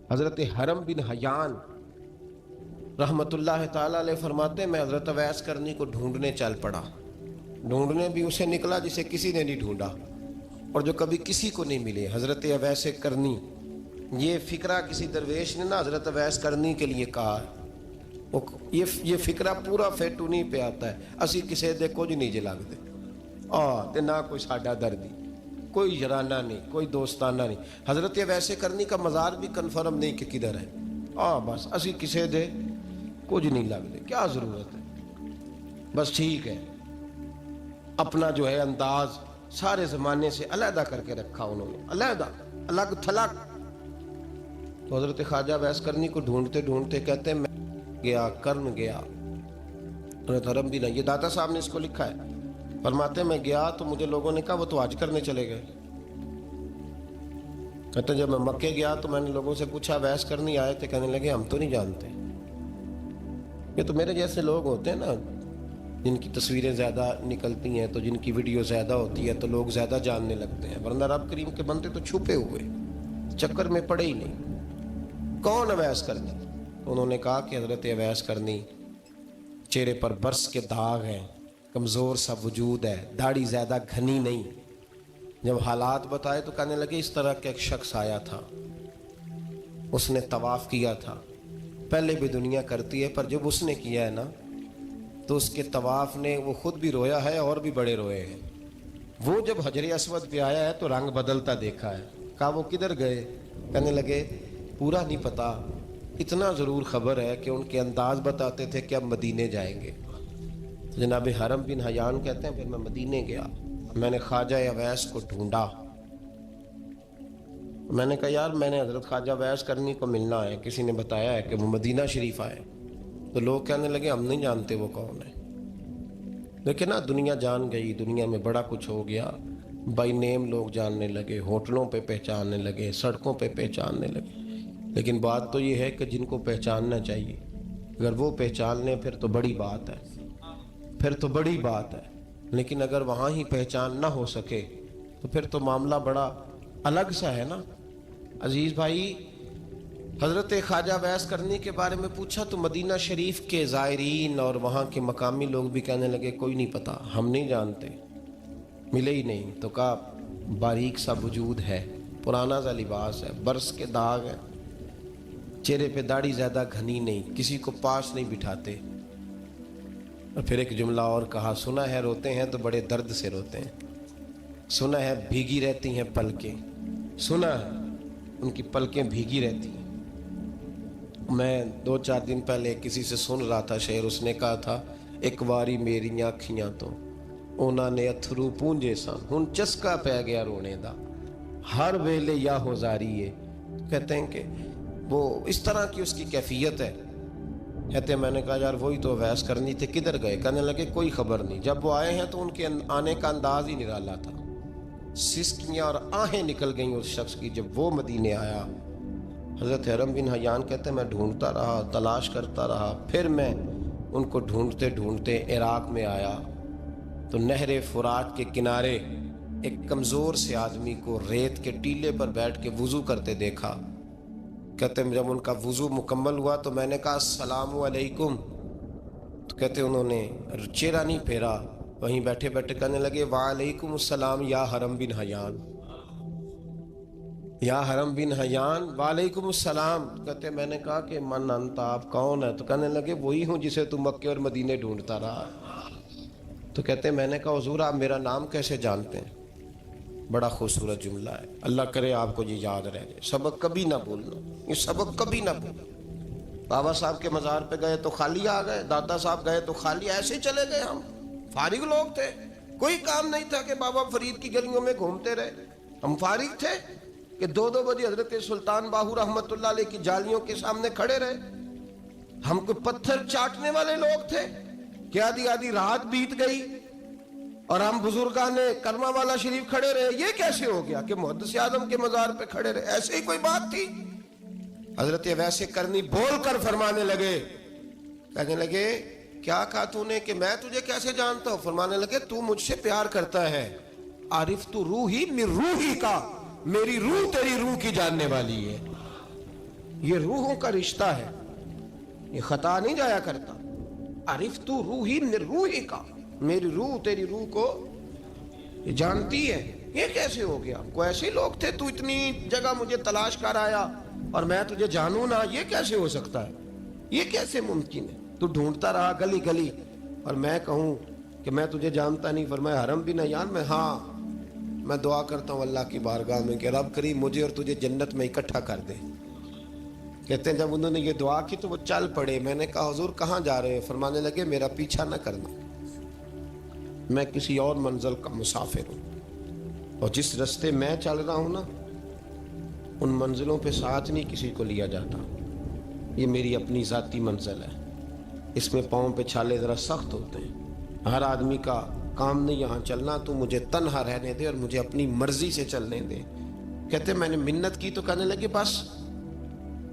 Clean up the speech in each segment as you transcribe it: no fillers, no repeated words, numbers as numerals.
حضرت حرم بن حیان رحمت اللہ تعالیٰ علیہ فرماتے ہیں میں حضرت اویس کرنی کو ڈھونڈنے چل پڑا. ڈھونڈنے بھی اسے نکلا جسے کسی نے نہیں ڈھونڈا اور جو کبھی کسی کو نہیں ملے. حضرت اویس کرنی، یہ فکرہ کسی درویش نے نا حضرت اویس کرنی کے لیے کہا ہے. یہ فکرہ پورا فیٹونی پہ آتا ہے. اسی کسی دے کچھ نہیں جے لگتے تے نہ کوئی ساڈا دردی، کوئی یارانہ نہیں، کوئی دوستانہ نہیں. حضرت اویس کرنی کا مزار بھی کنفرم نہیں کہ کدھر ہے. بس اسی کسی دے کچھ نہیں لگتے. کیا ضرورت ہے؟ بس ٹھیک ہے، اپنا جو ہے انداز سارے زمانے سے علیحدہ کر کے رکھا انہوں نے، علیحدہ، الگ تھلگ. تو حضرت خواجہ اویس کرنی کو ڈھونڈتے ڈھونڈتے کہتے ہیں میں گیا، کرن گیا. حضرت حرم بھی نہیں، یہ داتا صاحب نے اس کو لکھا ہے. فرماتے ہیں میں گیا تو مجھے لوگوں نے کہا وہ تو حج کرنے چلے گئے. کہتے ہیں جب میں مکے گیا تو میں نے لوگوں سے پوچھا اویس کرنی آئے تھے؟ کہنے لگے ہم تو نہیں جانتے. یہ تو میرے جیسے لوگ ہوتے ہیں نا جن کی تصویریں زیادہ نکلتی ہیں تو جن کی ویڈیو زیادہ ہوتی ہے تو لوگ زیادہ جاننے لگتے ہیں، ورنہ رب کریم کے بندے تو چھپے ہوئے، چکر میں پڑے ہی نہیں. کون اویس کرنی؟ انہوں نے کہا کہ حضرت اویس کرنی، چہرے پر برس کے داغ ہیں، کمزور سا وجود ہے، داڑھی زیادہ گھنی نہیں. جب حالات بتائے تو کہنے لگے اس طرح کا ایک شخص آیا تھا، اس نے طواف کیا تھا. پہلے بھی دنیا کرتی ہے پر جب اس نے کیا ہے نا تو اس کے طواف نے وہ خود بھی رویا ہے اور بھی بڑے روئے ہیں. وہ جب حجر اسود پہ آیا ہے تو رنگ بدلتا دیکھا ہے. کہا وہ کدھر گئے؟ کہنے لگے پورا نہیں پتا، اتنا ضرور خبر ہے کہ ان کے انداز بتاتے تھے کہ اب مدینے جائیں گے. جناب حرم بن حیان کہتے ہیں پھر میں مدینے گیا، میں نے خواجہ اویس کو ڈھونڈا. میں نے کہا یار میں نے حضرت خواجہ اویس کرنی کو ملنا ہے، کسی نے بتایا ہے کہ وہ مدینہ شریف آئے. تو لوگ کہنے لگے ہم نہیں جانتے وہ کون ہے. لیکن نا دنیا جان گئی، دنیا میں بڑا کچھ ہو گیا. بائی نیم لوگ جاننے لگے، ہوٹلوں پہ پہچاننے لگے، سڑکوں پہ پہچاننے لگے. لیکن بات تو یہ ہے کہ جن کو پہچاننا چاہیے اگر وہ پہچان لیں پھر تو بڑی بات ہے، پھر تو بڑی بات ہے. لیکن اگر وہاں ہی پہچان نہ ہو سکے تو پھر تو معاملہ بڑا الگ سا ہے نا. عزیز بھائی، حضرت خواجہ اویس کرنی کے بارے میں پوچھا تو مدینہ شریف کے زائرین اور وہاں کے مقامی لوگ بھی کہنے لگے کوئی نہیں پتا، ہم نہیں جانتے، ملے ہی نہیں. تو کہا باریک سا وجود ہے، پرانا سا لباس ہے، برس کے داغ ہے، چہرے پہ داڑھی زیادہ گھنی نہیں، کسی کو پاس نہیں بٹھاتے. اور پھر ایک جملہ اور کہا، سنا ہے روتے ہیں تو بڑے درد سے روتے ہیں، سنا ہے بھیگی رہتی ہیں پلکیں، سنا ہے ان کی پلکیں بھیگی رہتی ہیں. میں 2-4 دن پہلے کسی سے سن رہا تھا شعر، اس نے کہا تھا ایک واری میری آنکھیاں تو انہوں نے اتھرو پونجے سن، ہن چسکا پہ گیا رونے دا ہر ویلے یا ہو زاری ہے. کہتے ہیں کہ وہ اس طرح کی اس کی کیفیت ہے. کہتے ہیں میں نے کہا یار وہی تو اویس کرنی تھے، کدھر گئے؟ کہنے لگے کوئی خبر نہیں. جب وہ آئے ہیں تو ان کے آنے کا انداز ہی نرالا تھا، سسکیاں اور آہیں نکل گئیں اس شخص کی جب وہ مدینے آیا. حضرت حرم بن حیان کہتے ہیں میں ڈھونڈتا رہا، تلاش کرتا رہا، پھر میں ان کو ڈھونڈتے ڈھونڈتے عراق میں آیا تو نہر فرات کے کنارے ایک کمزور سے آدمی کو ریت کے ٹیلے پر بیٹھ کے وضو کرتے دیکھا. کہتے ہیں جب ان کا وضو مکمل ہوا تو میں نے کہا السلام علیکم. تو کہتے ہیں انہوں نے چہرہ نہیں پھیرا، وہیں بیٹھے بیٹھے کہنے لگے وعلیکم السلام یا حرم بن حیان، یا حرم بن حیان وعلیکم السلام. کہتے ہیں میں نے کہا کہ من انت، آپ کون ہے؟ تو کہنے لگے وہی ہوں جسے تم مکے اور مدینے ڈھونڈتا رہا. تو کہتے ہیں میں نے کہا حضور آپ میرا نام کیسے جانتے ہیں؟ بڑا خوبصورت جملہ ہے، اللہ کرے آپ کو یہ یاد رہ جائے. سبق کبھی نہ بھولنا، یہ سبق کبھی نہ بھولنا. بابا صاحب کے مزار پہ گئے تو خالی آ گئے، دادا صاحب گئے تو خالی، ایسے ہی چلے گئے. ہم فارغ لوگ تھے، کوئی کام نہیں تھا کہ بابا فرید کی گلیوں میں گھومتے رہے. ہم فارغ تھے کہ 2 بجے حضرت سلطان باہو رحمت اللہ علیہ کی جالیوں کے سامنے کھڑے رہے. ہم کوئی پتھر چاٹنے والے لوگ تھے کہ آدھی رات بیت گئی اور ہم بزرگان کرما والا شریف کھڑے رہے. یہ کیسے ہو گیا کہ محدث اعظم کے مزار پہ کھڑے رہے؟ ایسے ہی کوئی بات تھی؟ حضرت اویس کرنی بول کر فرمانے لگے، کہنے لگے کیا کہا تو نے کہ میں تجھے کیسے جانتا ہوں؟ فرمانے لگے تو مجھ سے پیار کرتا ہے، عارف تو روحی من روحی کا، میری روح تیری روح کی جاننے والی ہے. یہ روحوں کا رشتہ ہے، یہ خطا نہیں جایا کرتا. عرفت روحی من روحی کا، میری روح تیری روح کو یہ جانتی ہے. یہ کیسے ہو گیا؟ کوئی ایسے لوگ تھے تو اتنی جگہ مجھے تلاش کر آیا اور میں تجھے جانوں نہ؟ یہ کیسے ہو سکتا ہے؟ یہ کیسے ممکن ہے؟ تو ڈھونڈتا رہا گلی گلی اور میں کہوں کہ میں تجھے جانتا نہیں. فرمایا حرم بھی نہ جان میں، ہاں میں دعا کرتا ہوں اللہ کی بارگاہ میں کہ رب کریم مجھے اور تجھے جنت میں اکٹھا کر دے. کہتے ہیں جب انہوں نے یہ دعا کی تو وہ چل پڑے. میں نے کہا حضور کہاں جا رہے ہیں؟ فرمانے لگے میرا پیچھا نہ کرنا، میں کسی اور منزل کا مسافر ہوں، اور جس رستے میں چل رہا ہوں نا ان منزلوں پہ ساتھ نہیں کسی کو لیا جاتا. یہ میری اپنی ذاتی منزل ہے، اس میں پاؤں پہ چھالے ذرا سخت ہوتے ہیں. ہر آدمی کا کام نہیں یہاں چلنا، تو مجھے تنہا رہنے دے اور مجھے اپنی مرضی سے چلنے دے. کہتے میں نے منت کی تو کہنے لگے بس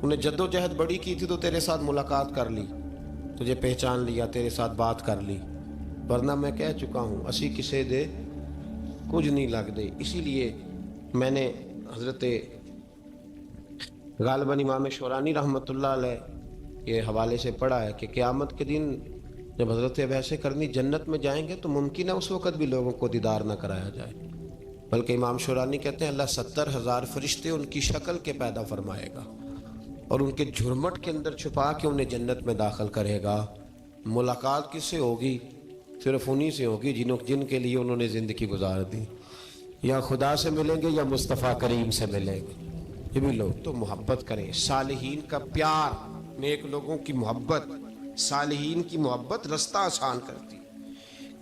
انہیں جد و جہد بڑی کی تھی تو تیرے ساتھ ملاقات کر لی، تجھے پہچان لیا، تیرے ساتھ بات کر لی، ورنہ میں کہہ چکا ہوں اسی کسے دے کچھ نہیں لگ دے. اسی لیے میں نے حضرت غالباً امام شورانی رحمۃ اللہ علیہ یہ حوالے سے پڑھا ہے کہ قیامت کے دن جب حضرت ویسے کرنی جنت میں جائیں گے تو ممکن ہے اس وقت بھی لوگوں کو دیدار نہ کرایا جائے، بلکہ امام شورانی کہتے ہیں اللہ 70,000 فرشتے ان کی شکل کے پیدا فرمائے گا اور ان کے جھرمٹ کے اندر چھپا کے انہیں جنت میں داخل کرے گا. ملاقات کس سے ہوگی؟ صرف انہی سے ہوگی جن کے لیے انہوں نے زندگی گزار دی. یا خدا سے ملیں گے یا مصطفیٰ کریم سے ملیں گے. یہ بھی لوگ تو محبت کریں، صالحین کا پیار، نیک لوگوں کی محبت، صالحین کی محبت رستہ آسان کرتی.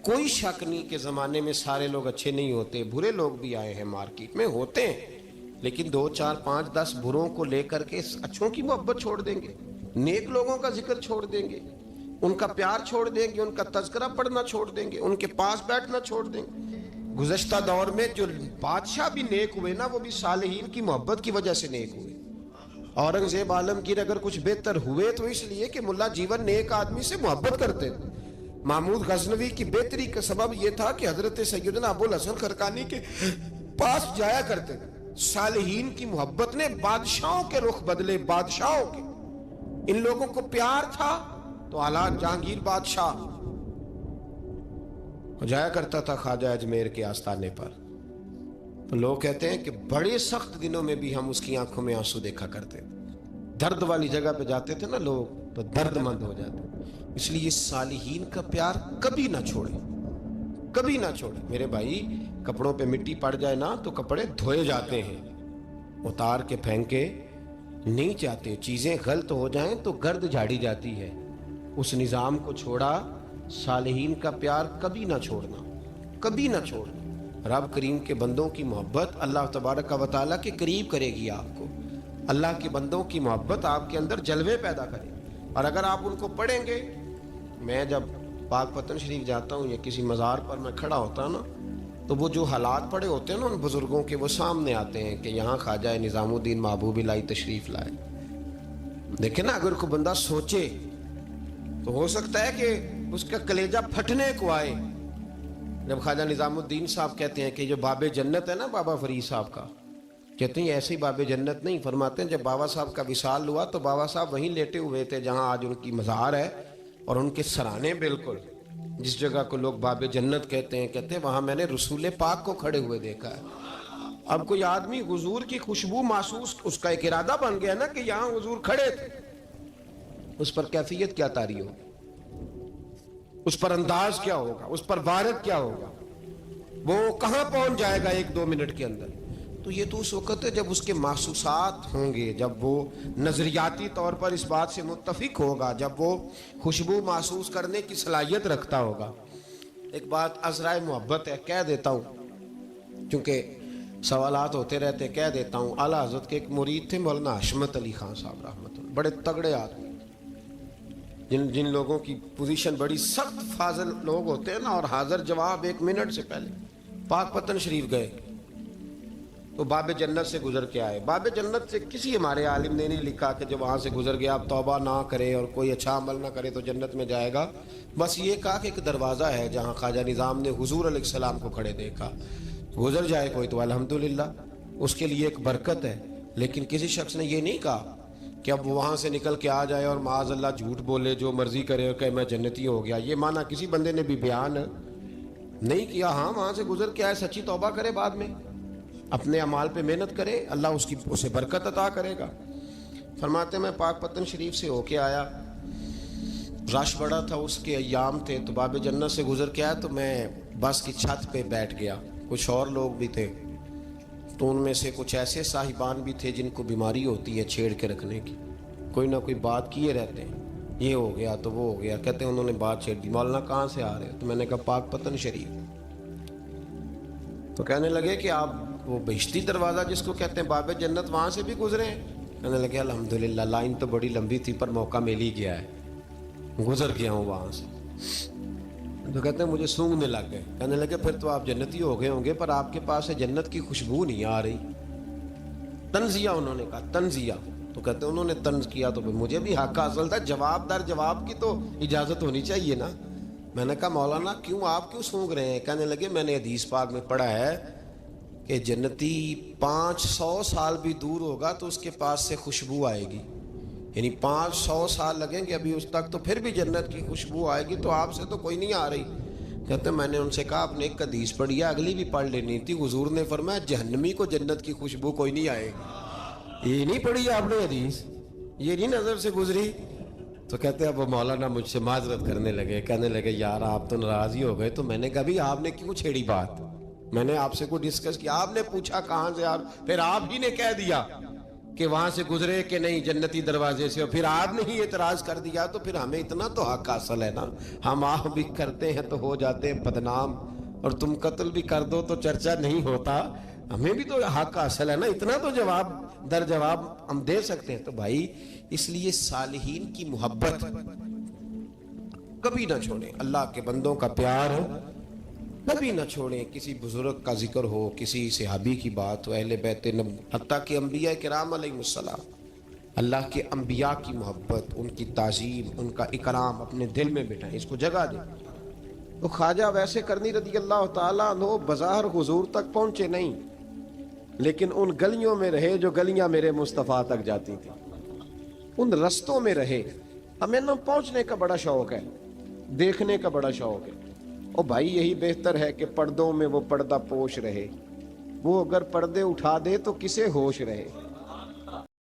کوئی شک نہیں کہ زمانے میں سارے لوگ اچھے نہیں ہوتے، برے لوگ بھی آئے ہیں مارکیٹ میں، ہوتے ہیں، لیکن 2 4 5 10 بروں کو لے کر کے اچھوں کی محبت چھوڑ دیں گے، نیک لوگوں کا ذکر چھوڑ دیں گے، ان کا پیار چھوڑ دیں گے، ان کا تذکرہ پڑھنا چھوڑ دیں گے، ان کے پاس بیٹھنا چھوڑ دیں گے. گزشتہ دور میں جو بادشاہ بھی نیک ہوئے نا وہ بھی صالحین کی محبت کی وجہ سے نیک ہوئے. اورنگزیب عالمگیر اگر کچھ بہتر ہوئے تو اس لیے کہ ملا جیون نیک آدمی سے محبت کرتے تھے. محمود غزنوی کی بہتری کا سبب یہ تھا کہ حضرت سیدنا ابو الحسن خرقانی کے پاس جایا کرتے تھے. صالحین کی محبت نے بادشاہوں کے رخ بدلے، بادشاہوں کے. ان لوگوں کو پیار تھا تو حالات جہانگیر بادشاہ جایا کرتا تھا خواجہ اجمیر کے آستانے پر، تو لوگ کہتے ہیں کہ بڑے سخت دنوں میں بھی ہم اس کی آنکھوں میں آنسو دیکھا کرتے تھے. درد والی جگہ پہ جاتے تھے نا لوگ تو درد مند ہو جاتے. اس لیے صالحین کا پیار کبھی نہ چھوڑے، کبھی نہ چھوڑے. میرے بھائی کپڑوں پہ مٹی پڑ جائے نا تو کپڑے دھوئے جاتے ہیں، اتار کے پھینکے نہیں چاہتے. چیزیں غلط ہو جائیں تو گرد جھاڑی جاتی ہے. اس نظام کو چھوڑا، صالحین کا پیار کبھی نہ چھوڑنا، کبھی نہ چھوڑنا. رب کریم کے بندوں کی محبت اللہ تبارک و تعالیٰ کے قریب کرے گی آپ کو. اللہ کے بندوں کی محبت آپ کے اندر جلوے پیدا کرے. اور اگر آپ ان کو پڑھیں گے، میں جب پاک پتن شریف جاتا ہوں یا کسی مزار پر میں کھڑا ہوتا ہوں نا تو وہ جو حالات پڑے ہوتے ہیں نا ان بزرگوں کے وہ سامنے آتے ہیں کہ یہاں خواجہ نظام الدین محبوب الہی تشریف لائے. دیکھیں نا اگر کوئی بندہ سوچے تو ہو سکتا ہے کہ اس کا کلیجہ پھٹنے کو آئے جب خواجہ نظام الدین صاحب کہتے ہیں کہ جو باب جنت ہے نا بابا فرید صاحب کا، کہتے ہیں ایسی باب جنت نہیں. فرماتے ہیں جب بابا صاحب کا وصال ہوا تو بابا صاحب وہیں لیٹے ہوئے تھے جہاں آج ان کی مزار ہے، اور ان کے سرانے بالکل جس جگہ کو لوگ باب جنت کہتے ہیں وہاں میں نے رسول پاک کو کھڑے ہوئے دیکھا ہے. اب کوئی آدمی حضور کی خوشبو محسوس، اس کا ایک ارادہ بن گیا نا کہ یہاں حضور کھڑے تھے، اس پر کیفیت کیا طاری ہوگی، اس پر انداز کیا ہوگا، اس پر وارد کیا ہوگا، وہ کہاں پہنچ جائے گا 1-2 منٹ کے اندر. تو یہ تو اس وقت ہے جب اس کے محسوسات ہوں گے، جب وہ نظریاتی طور پر اس بات سے متفق ہوگا، جب وہ خوشبو محسوس کرنے کی صلاحیت رکھتا ہوگا. ایک بات عذرائے محبت ہے، کہہ دیتا ہوں کیونکہ سوالات ہوتے رہتے، کہہ دیتا ہوں. اعلیٰ حضرت کے ایک مرید تھے مولانا حشمت علی خان صاحب رحمۃ اللہ، بڑے تگڑے آدمی، جن لوگوں کی پوزیشن بڑی سخت فاضل لوگ ہوتے ہیں نا، اور حاضر جواب 1 منٹ سے پہلے. پاک پتن شریف گئے تو باب جنت سے گزر کے آئے. باب جنت سے کسی ہمارے عالم نے نہیں لکھا کہ جب وہاں سے گزر گیا آپ توبہ نہ کرے اور کوئی اچھا عمل نہ کرے تو جنت میں جائے گا. بس یہ کہا کہ ایک دروازہ ہے جہاں خواجہ نظام نے حضور علیہ السلام کو کھڑے دیکھا، گزر جائے کوئی تو الحمدللہ اس کے لیے ایک برکت ہے. لیکن کسی شخص نے یہ نہیں کہا کہ اب وہاں سے نکل کے آ جائے اور معاذ اللہ جھوٹ بولے، جو مرضی کرے اور کہ میں جنتی ہو گیا. یہ معنی کسی بندے نے بھی بیان نہیں کیا. ہاں وہاں سے گزر کے آئے، سچی توبہ کرے، بعد میں اپنے اعمال پہ محنت کرے، اللہ اسے برکت عطا کرے گا. فرماتے میں پاک پتن شریف سے ہو کے آیا، رش بڑا تھا، اس کے ایام تھے، تو باب جنت سے گزر کے آیا تو میں بس کی چھت پہ بیٹھ گیا. کچھ اور لوگ بھی تھے، تو ان میں سے کچھ ایسے صاحبان بھی تھے جن کو بیماری ہوتی ہے چھیڑ کے رکھنے کی، کوئی نہ کوئی بات کیے رہتے ہیں، یہ ہو گیا تو وہ ہو گیا. کہتے ہیں انہوں نے بات چھیڑ دی، مولانا کہاں سے آ رہے ہیں؟ تو میں نے کہا پاک پتن شریف. تو کہنے لگے کہ آپ وہ بہشتی دروازہ جس کو کہتے ہیں باب جنت، وہاں سے بھی گزرے ہیں؟ کہنے لگے الحمدللہ، لائن تو بڑی لمبی تھی پر موقع مل ہی گیا ہے، گزر گیا ہوں وہاں سے. تو کہتے ہیں مجھے سونگنے لگ گئے. کہنے لگے پھر تو آپ جنتی ہو گئے ہوں گے، پر آپ کے پاس سے جنت کی خوشبو نہیں آ رہی. تنزیہ، انہوں نے کہا تنزیہ. تو کہتے ہیں انہوں نے طنز کیا تو پھر مجھے بھی حق حاصل تھا، جواب در جواب کی تو اجازت ہونی چاہیے نا. میں نے کہا مولانا کیوں، آپ کیوں سونگ رہے ہیں؟ کہنے لگے میں نے حدیث پاک میں پڑھا ہے کہ جنتی 500 سال بھی دور ہوگا تو اس کے پاس سے خوشبو آئے گی، یعنی 500 سال لگیں گے ابھی اس تک، تو پھر بھی جنت کی خوشبو آئے گی، تو آپ سے تو کوئی نہیں آ رہی. کہتے ہیں میں نے ان سے کہا آپ نے ایک حدیث پڑھی ہے، اگلی بھی پڑھ لینی تھی. حضور نے فرمایا جہنمی کو جنت کی خوشبو کوئی نہیں آئے گی. یہ نہیں پڑھی آپ نے حدیث، یہ نہیں نظر سے گزری. تو کہتے ہیں اب وہ مولانا مجھ سے معذرت کرنے لگے، کہنے لگے یار آپ تو ناراض ہی ہو گئے. تو میں نے کہا بھی آپ نے کیوں چھیڑی بات؟ میں نے آپ سے کوئی ڈسکس کیا؟ آپ نے پوچھا کہاں سے، آپ پھر آپ ہی نے کہہ دیا کہ وہاں سے گزرے کہ نہیں جنتی دروازے سے، اور پھر آپ نے ہی اعتراض کر دیا. تو پھر ہمیں اتنا تو حق حاصل ہے نا، ہم آپ بھی کرتے ہیں تو ہو جاتے ہیں بدنام، اور تم قتل بھی کر دو تو چرچا نہیں ہوتا. ہمیں بھی تو حق حاصل ہے نا، اتنا تو جواب در جواب ہم دے سکتے ہیں. تو بھائی اس لیے صالحین کی محبت کبھی نہ چھوڑیں، اللہ کے بندوں کا پیار کبھی نہ چھوڑیں. کسی بزرگ کا ذکر ہو، کسی صحابی کی بات ہو، اہل بیت نبی، حتیٰ کہ انبیاء کرام علیہ السلام، اللہ کے انبیاء کی محبت، ان کی تعظیم، ان کا اکرام اپنے دل میں بٹھائیں، اس کو جگہ دیں. تو خواجہ ویسے کرنی رضی اللہ تعالیٰ عنہ بظاہر حضور تک پہنچے نہیں، لیکن ان گلیوں میں رہے جو گلیاں میرے مصطفیٰ تک جاتی تھیں، ان رستوں میں رہے. ہمیں نہ پہنچنے کا بڑا شوق ہے، دیکھنے کا بڑا شوق ہے. او بھائی یہی بہتر ہے کہ پردوں میں وہ پردہ پوش رہے، وہ اگر پردے اٹھا دے تو کسے ہوش رہے.